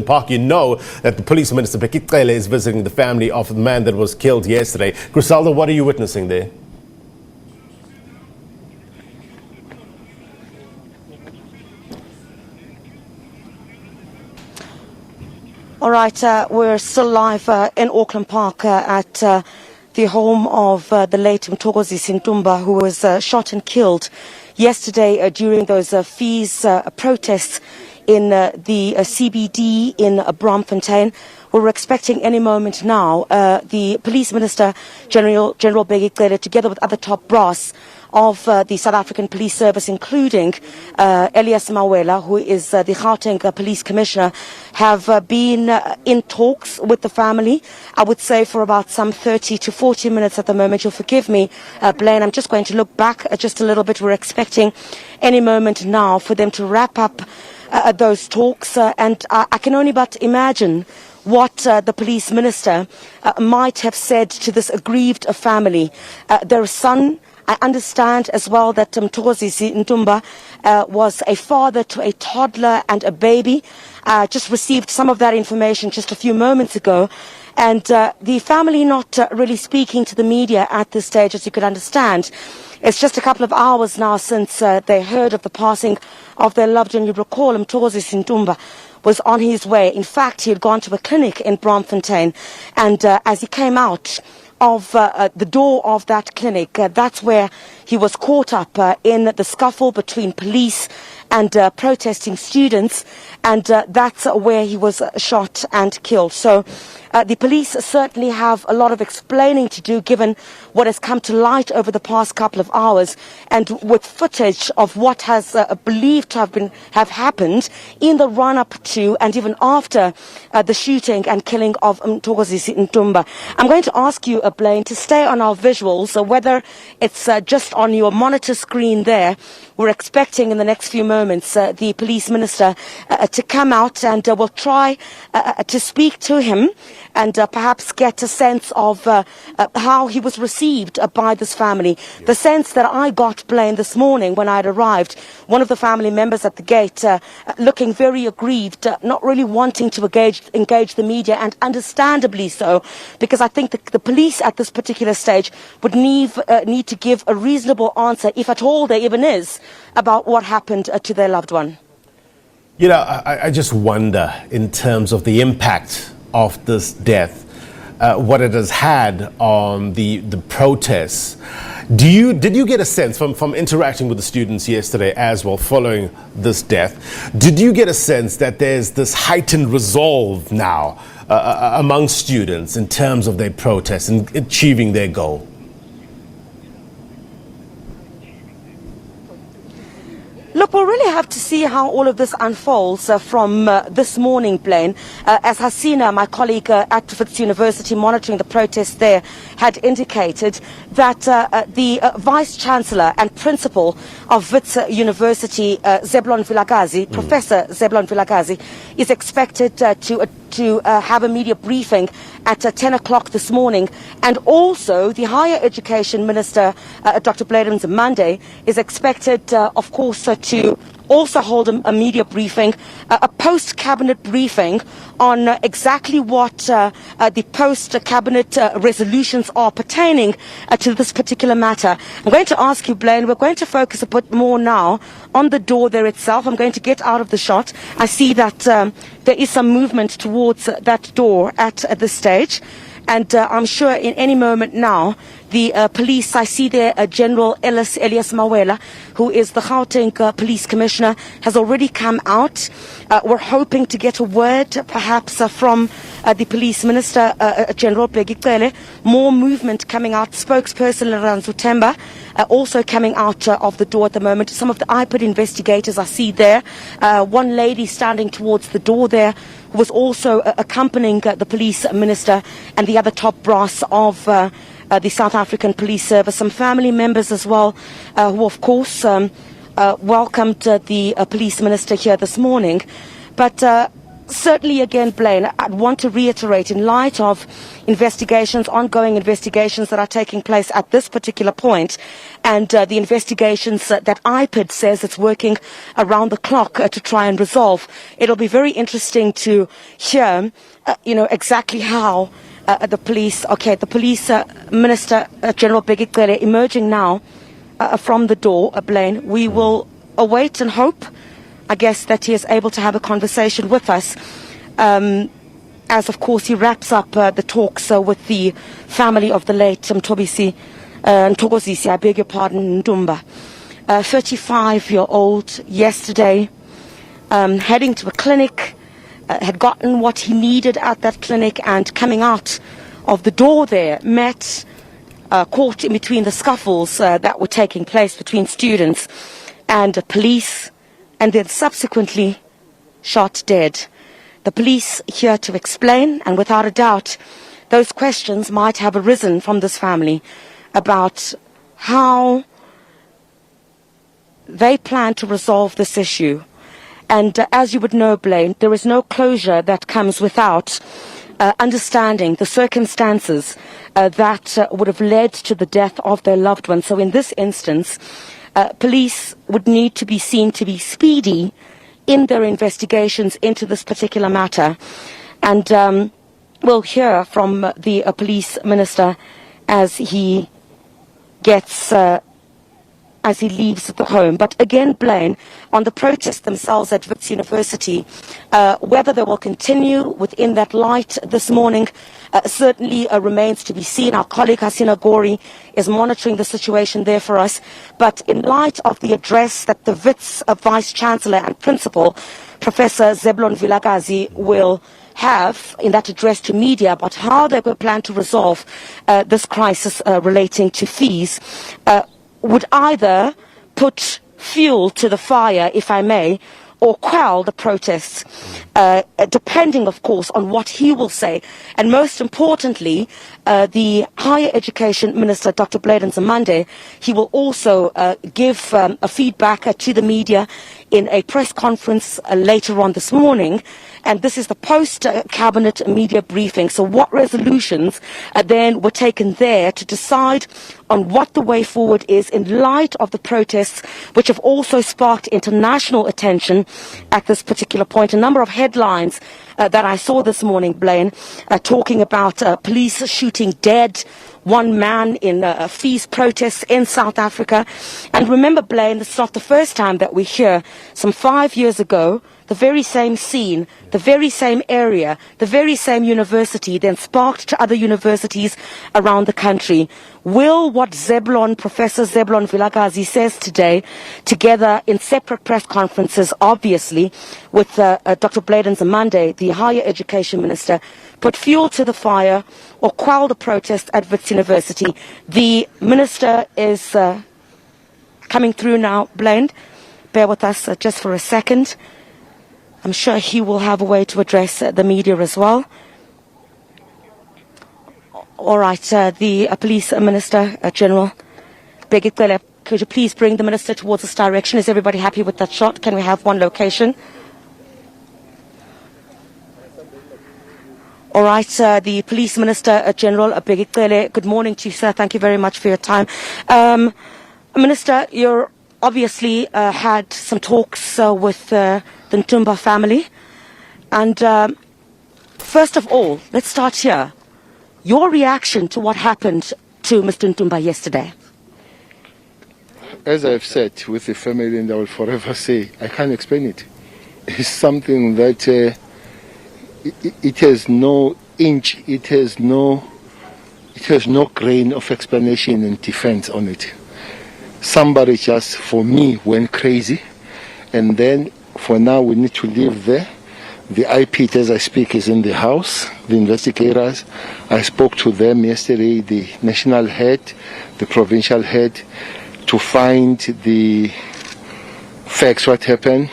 Park. You know that the police minister, Bheki Cele, is visiting the family of the man that was killed yesterday. Chriselda, what are you witnessing there? All right, we're still live in Auckland Park at the home of the late Mthokozisi Ntumba, who was shot and killed yesterday during those fees protests in the CBD in Braamfontein. We're expecting any moment now the Police Minister, General Bheki Cele, together with other top brass of the South African Police Service, including Elias Mawela, who is the Gauteng Police Commissioner, have been in talks with the family, I would say for about some 30 to 40 minutes at the moment. You'll forgive me, Blaine, I'm just going to look back just a little bit. We're expecting any moment now for them to wrap up those talks, and I can only but imagine what the police minister might have said to this aggrieved family. Their son, I understand as well that Mthokozisi Ntumba was a father to a toddler and a baby. Just received some of that information just a few moments ago. And the family not really speaking to the media at this stage, as you could understand. It's just a couple of hours now since they heard of the passing of their loved one. You recall Mthokozisi Ntumba was on his way. In fact, he had gone to a clinic in Braamfontein. And as he came out of the door of that clinic, that's where he was caught up in the scuffle between police and protesting students, and that's where he was shot and killed. So the police certainly have a lot of explaining to do, given what has come to light over the past couple of hours, and with footage of what has believed to have happened in the run-up to and even after the shooting and killing of Mthokozisi Ntumba. I'm going to ask you, Blaine, to stay on our visuals, so whether it's just on your monitor screen there. We're expecting in the next few moments the police minister to come out, and we'll try to speak to him and perhaps get a sense of how he was received by this family. The sense that I got, Blaine, this morning when I had arrived, one of the family members at the gate looking very aggrieved, not really wanting to engage the media, and understandably so, because I think the police at this particular stage would need to give a reasonable answer, if at all there even is, about what happened to their loved one. You know, I just wonder, in terms of the impact of this death, what it has had on the protests. Did you get a sense from interacting with the students yesterday as well, following this death, did you get a sense that there's this heightened resolve now among students in terms of their protests and achieving their goal? Look, we'll really have to see how all of this unfolds from this morning, Blaine. As Hasina, my colleague at Wits University monitoring the protests there, had indicated that the Vice-Chancellor and Principal of Wits University, Professor Zeblon Vilakazi, is expected to have a media briefing at 10 o'clock this morning. And also the Higher Education Minister, Dr. Blade Monday, is expected, of course, to also hold a media briefing, a post-cabinet briefing on exactly what the post-cabinet resolutions are pertaining to this particular matter. I'm going to ask you, Blaine, we're going to focus a bit more now on the door there itself. I'm going to get out of the shot. I see that there is some movement towards that door at this stage. And I'm sure in any moment now, the police, I see there General Elias Mawela, who is the Gauteng Police Commissioner, has already come out. We're hoping to get a word perhaps from the Police Minister, General Bheki Cele. More movement coming out. Spokesperson Ntumba also coming out of the door at the moment. Some of the IPID investigators I see there. One lady standing towards the door there, who was also accompanying the Police Minister and the other top brass of the South African Police Service. Some family members as well, who of course welcomed the Police Minister here this morning. But Certainly, again, Blaine, I'd want to reiterate, in light of ongoing investigations that are taking place at this particular point, and the investigations that IPID says it's working around the clock to try and resolve, it'll be very interesting to hear, exactly how the police Minister General Bheki Cele emerging now from the door, Blaine. We will await and hope, I guess, that he is able to have a conversation with us, as of course he wraps up the talks with the family of the late Mthokozisi, I beg your pardon, Ntumba. 35-year-old, yesterday, heading to a clinic, had gotten what he needed at that clinic, and coming out of the door there, caught in between the scuffles that were taking place between students and police, and then subsequently shot dead. The police here to explain, and without a doubt, those questions might have arisen from this family about how they plan to resolve this issue. And as you would know, Blaine, there is no closure that comes without understanding the circumstances that would have led to the death of their loved one. So in this instance, police would need to be seen to be speedy in their investigations into this particular matter. And we'll hear from the police minister as he gets as he leaves the home. But again, Blaine, on the protests themselves at Wits University, whether they will continue within that light this morning certainly remains to be seen. Our colleague Hasina Gori is monitoring the situation there for us. But in light of the address that the Wits Vice-Chancellor and Principal, Professor Zebulon Vilakazi, will have in that address to media about how they will plan to resolve this crisis relating to fees, would either put fuel to the fire, if I may, or quell the protests, depending, of course, on what he will say. And most importantly, the Higher Education Minister, Dr. Blade Nzimande, he will also give a feedback to the media in a press conference later on this morning. And this is the post-cabinet media briefing. So what resolutions then were taken there to decide on what the way forward is in light of the protests, which have also sparked international attention at this particular point. A number of headlines that I saw this morning, Blaine, talking about police shooting dead one man in fees protests in South Africa. And remember, Blaine, it's not the first time that we hear. Some 5 years ago, the very same scene, the very same area, the very same university then sparked to other universities around the country. Will what Professor Zebulon Vilakazi says today, together in separate press conferences, obviously, with Dr. Blade Nzimande, the Higher Education Minister, put fuel to the fire or quell the protest at Wits University? The Minister is coming through now, Blaine. Bear with us just for a second. I'm sure he will have a way to address the media as well. All right, the Police Minister General Bheki Cele, could you please bring the Minister towards this direction? Is everybody happy with that shot? Can we have one location? All right, the Police Minister General Bheki Cele, good morning to you, sir. Thank you very much for your time. Minister, you're obviously had some talks with the Ntumba family. And first of all, let's start here. Your reaction to what happened to Mr. Ntumba yesterday? As I've said with the family, and I will forever say, I can't explain it. It's something that it has no inch, it has no grain of explanation and defense on it. Somebody just, for me, went crazy, and then for now we need to live there. The IPIT, as I speak, is in the house. The investigators, I spoke to them yesterday, the national head, the provincial head, to find the facts, what happened.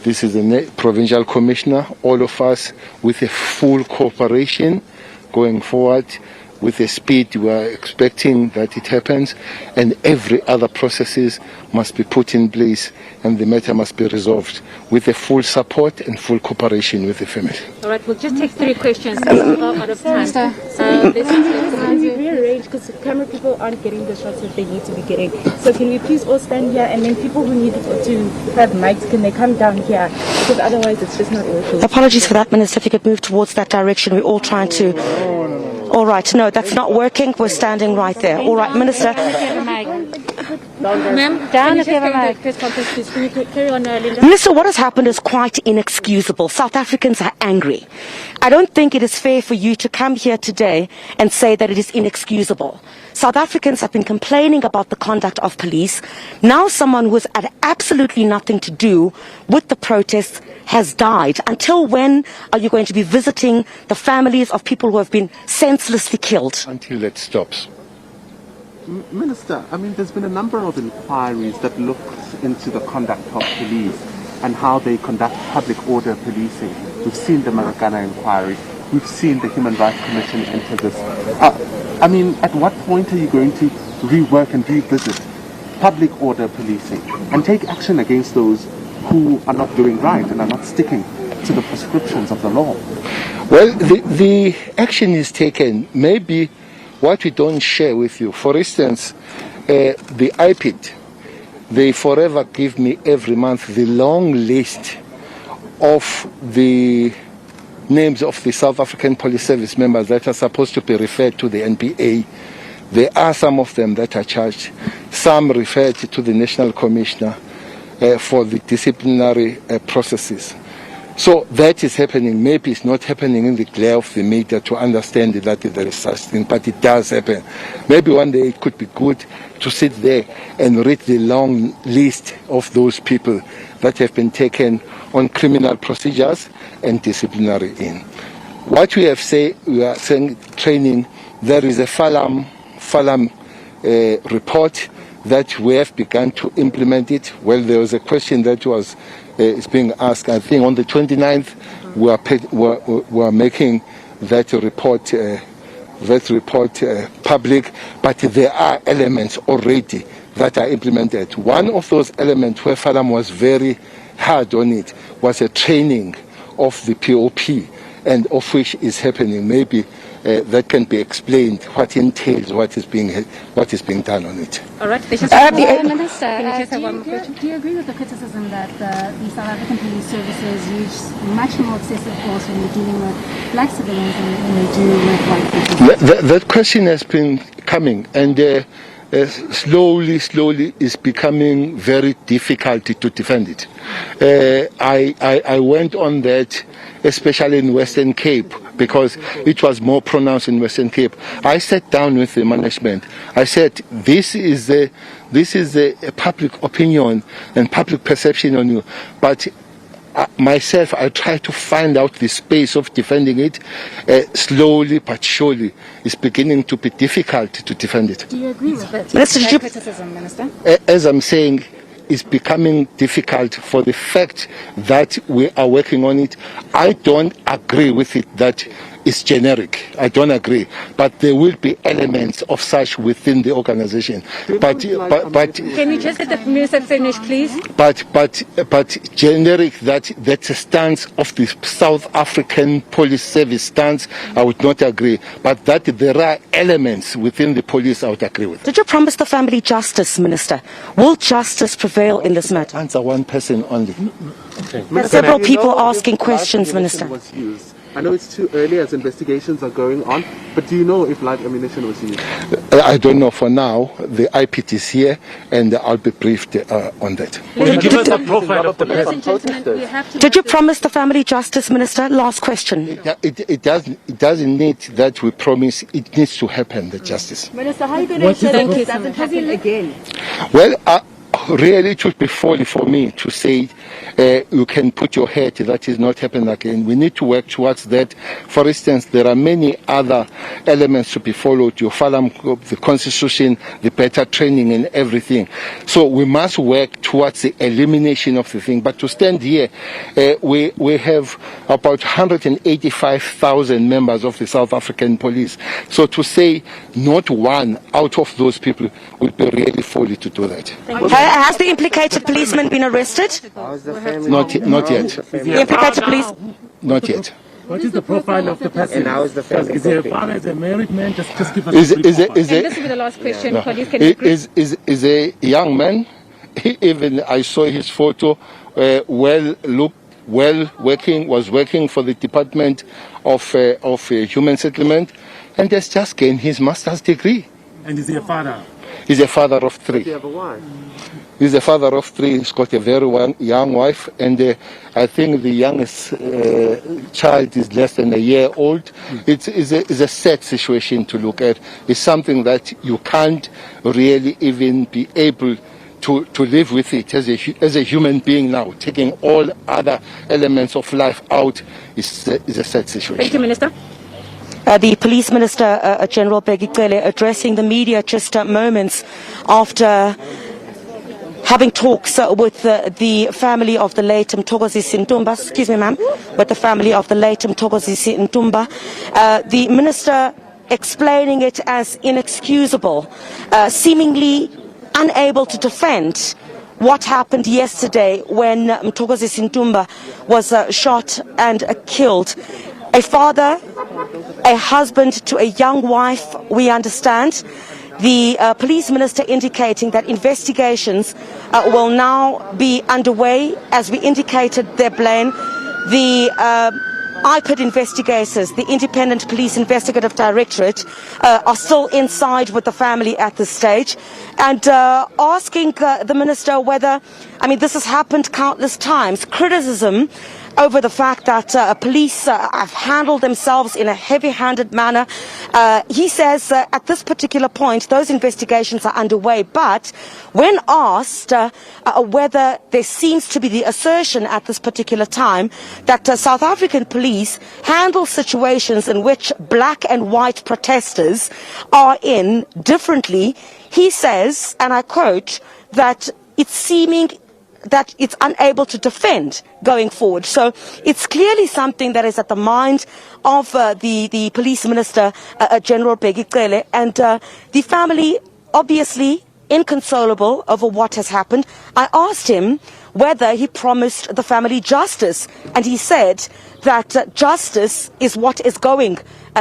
This is the provincial commissioner, all of us with a full cooperation going forward. with the speed we are expecting that it happens, and every other processes must be put in place, and the matter must be resolved with the full support and full cooperation with the family. All right, we'll just take 3 questions. Out of time. Can we rearrange, because camera people aren't getting the shots that they need to be getting. So can we please all stand here, and then people who need to have mics, can they come down here? Because otherwise it's just not working. Apologies for that, Minister. If you could move towards that direction. We're all trying to... All right, no, that's not working. We're standing right there. All right, Minister. Ma'am, down if you have a mic. Press conference, please. Can you carry on, Linda? Minister, what has happened is quite inexcusable. South Africans are angry. I don't think it is fair for you to come here today and say that it is inexcusable. South Africans have been complaining about the conduct of police. Now someone who has had absolutely nothing to do with the protests has died. Until when are you going to be visiting the families of people who have been senselessly killed? Until that stops. Minister, I mean, there's been a number of inquiries that look into the conduct of police and how they conduct public order policing. We've seen the Maragana inquiry. We've seen the Human Rights Commission enter this. I mean, at what point are you going to rework and revisit public order policing and take action against those who are not doing right and are not sticking to the prescriptions of the law? Well, the action is taken. Maybe what we don't share with you, for instance, the IPID, they forever give me every month the long list of the names of the South African Police Service members that are supposed to be referred to the NPA. There are some of them that are charged, some referred to the National Commissioner for the disciplinary processes. So that is happening. Maybe it's not happening in the glare of the media to understand that there is such thing, but it does happen. Maybe one day it could be good to sit there and read the long list of those people that have been taken on criminal procedures and disciplinary in. What we are saying training, there is a Falam report that we have begun to implement it. Well, there was a question that was is being asked. I think on the 29th we are making that report public, but there are elements already that are implemented. One of those elements where Falam was very hard on it was a training of the POP, and of which is happening. Maybe that can be explained, what entails, what is being done on it. All right. Minister, do you agree with the criticism that the South African police services use much more excessive force when they're dealing with black civilians than when they do with white people? That question has been coming, and slowly is becoming very difficult to defend it. I went on that, especially in Western Cape, because it was more pronounced in Western Cape. I sat down with the management. I said, this is a public opinion and public perception on you, but myself, I try to find out the space of defending it. Slowly but surely, it's beginning to be difficult to defend it. Do you agree with that? Criticism, Minister? As I'm saying, it's becoming difficult for the fact that we are working on it. I don't agree with it that it's generic. I don't agree. But there will be elements of such within the organization. But can you just let the Minister finish, please? But generic, that's a stance of the South African Police Service stance, I would not agree. But that there are elements within the police I would agree with. Did you promise the family justice, Minister? Will justice prevail in this matter? Answer one person only. There are several people asking questions, Minister. I know it's too early as investigations are going on, but do you know if live ammunition was used? I don't know for now. The IPT is here, and I'll be briefed on that. Will you give us a profile of the person? Did you promise the family justice, Minister? Last question. It doesn't need that we promise. It needs to happen, the justice. Minister, how are you going to ensure that it doesn't happen again? Well, really it would be folly for me to say you can put your head that is not happening again. We need to work towards that. For instance, there are many other elements to be followed, your Falam, the constitution, the better training and everything. So we must work towards the elimination of the thing. But to stand here, we have about 185,000 members of the South African police. So to say not one out of those people would be really folly to do that. Has the implicated policeman been arrested? Not yet. The implicated police? Not yet. What is the profile of the person? And how is the family? Is he a father? Is he a married man? Just give us Is a brief profile. And this will be the last question. Colleagues, can you agree? Is a young man. Even I saw his photo. Was working for the Department of Human Settlement, and has just gained his master's degree. And is he a father? He's a father of 3. Do you have a wife? He's a father of 3. He's got a very young wife, and I think the youngest child is less than a year old. It's a sad situation to look at. It's something that you can't really even be able to live with it as a human being now. Taking all other elements of life out is a sad situation. Thank you, Minister. The Police Minister, General Bheki Cele, addressing the media just moments after having talks with the family of the late Mthokozisi Ntumba, excuse me ma'am, with the family of the late Mthokozisi Ntumba. The Minister explaining it as inexcusable, seemingly unable to defend what happened yesterday when Mthokozisi Ntumba was shot and killed. A father, a husband to a young wife, we understand. The police minister indicating that investigations will now be underway, as we indicated there, Blaine. The IPID investigators, the Independent Police Investigative Directorate, are still inside with the family at this stage, and asking the minister whether, I mean, this has happened countless times, criticism over the fact that police have handled themselves in a heavy-handed manner. He says at this particular point those investigations are underway, but when asked whether there seems to be the assertion at this particular time that South African police handle situations in which black and white protesters are in differently, he says, and I quote, that it's seeming that it's unable to defend going forward. So it's clearly something that is at the mind of the police minister, General Bheki Cele, and the family obviously inconsolable over what has happened. I asked him whether he promised the family justice, and he said that justice is what is going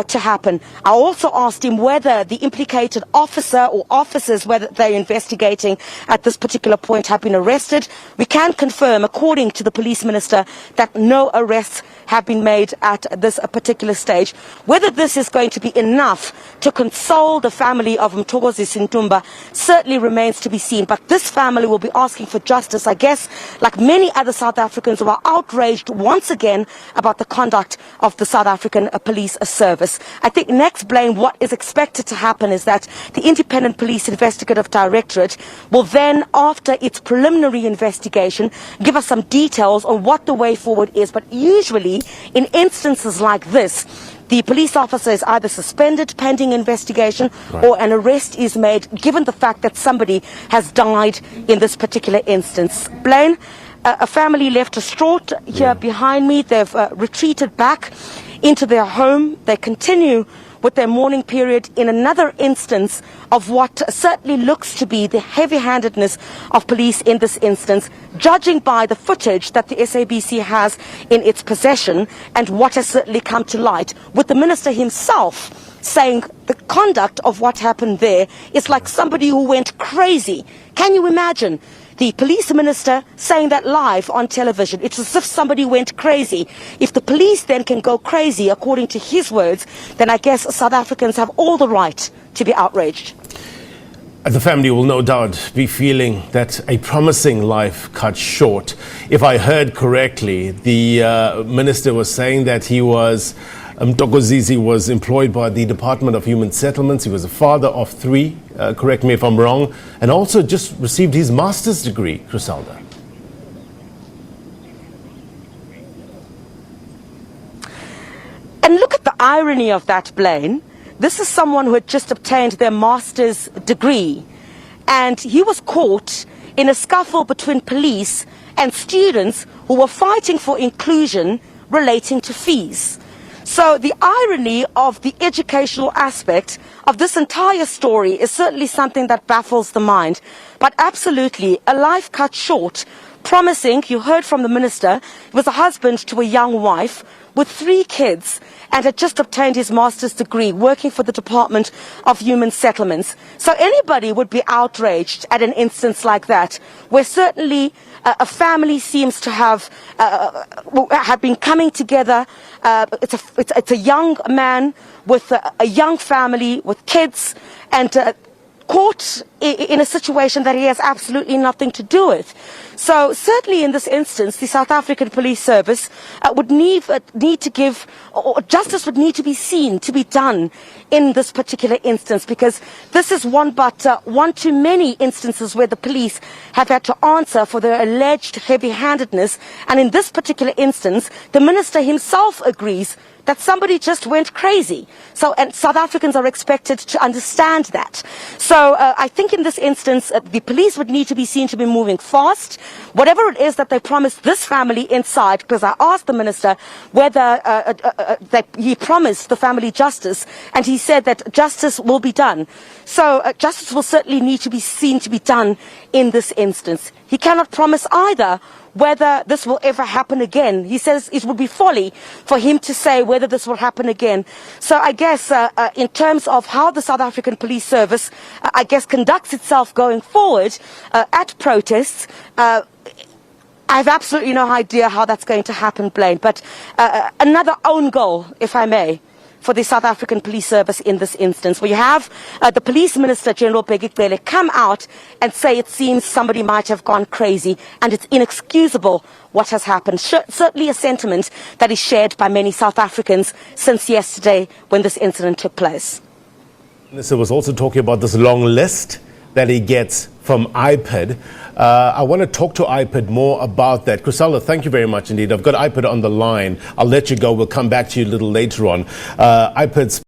to happen. I also asked him whether the implicated officer or officers, whether they're investigating at this particular point, have been arrested. We can confirm, according to the police minister, that no arrests have been made at this particular stage. Whether this is going to be enough to console the family of Mthokozisi Ntumba certainly remains to be seen. But this family will be asking for justice, I guess, like many other South Africans who are outraged once again about the conduct of the South African police service. I think next, Blaine, what is expected to happen is that the Independent Police Investigative Directorate will then, after its preliminary investigation, give us some details on what the way forward is. But usually, in instances like this, the police officer is either suspended pending investigation, or an arrest is made, given the fact that somebody has died in this particular instance. Blaine, a family left distraught here behind me. They've retreated back into their home. They continue with their mourning period in another instance of what certainly looks to be the heavy-handedness of police in this instance, judging by the footage that the SABC has in its possession and what has certainly come to light, with the minister himself saying the conduct of what happened there is like somebody who went crazy. Can you imagine the police minister saying that live on television? It's as if somebody went crazy. If the police then can go crazy, according to his words, then I guess South Africans have all the right to be outraged. The family will no doubt be feeling that a promising life cut short. If I heard correctly, the minister was saying that he was Mthokozisi was employed by the Department of Human Settlements. He was a father of 3, correct me if I'm wrong, and also just received his master's degree, Chriselda. And look at the irony of that, Blaine. This is someone who had just obtained their master's degree, and he was caught in a scuffle between police and students who were fighting for inclusion relating to fees. So the irony of the educational aspect of this entire story is certainly something that baffles the mind. But absolutely, a life cut short, promising, you heard from the minister, he was a husband to a young wife with 3 kids and had just obtained his master's degree working for the Department of Human Settlements. So anybody would be outraged at an instance like that, where certainly a family seems to have been coming together. It's a young man with a young family with kids, and caught in a situation that he has absolutely nothing to do with. So certainly in this instance, the South African Police Service would need to give, or justice would need to be seen to be done in this particular instance, because this is one too many instances where the police have had to answer for their alleged heavy-handedness. And in this particular instance, the minister himself agrees that somebody just went crazy. So, and South Africans are expected to understand that. So I think in this instance, the police would need to be seen to be moving fast. Whatever it is that they promised this family inside, because I asked the minister whether that he promised the family justice, and he said that justice will be done. So justice will certainly need to be seen to be done in this instance. He cannot promise either whether this will ever happen again. He says it would be folly for him to say whether this will happen again. So I guess in terms of how the South African Police Service, I guess, conducts itself going forward at protests, I have absolutely no idea how that's going to happen, Blaine. But another own goal, if I may, for the South African Police Service in this instance, where you have the Police Minister, General Bheki, Cele, come out and say it seems somebody might have gone crazy and it's inexcusable what has happened. Certainly a sentiment that is shared by many South Africans since yesterday when this incident took place. The minister was also talking about this long list that he gets from IPID. I want to talk to IPID more about that. Chriselda, thank you very much indeed. I've got IPID on the line. I'll let you go. We'll come back to you a little later on. IPID's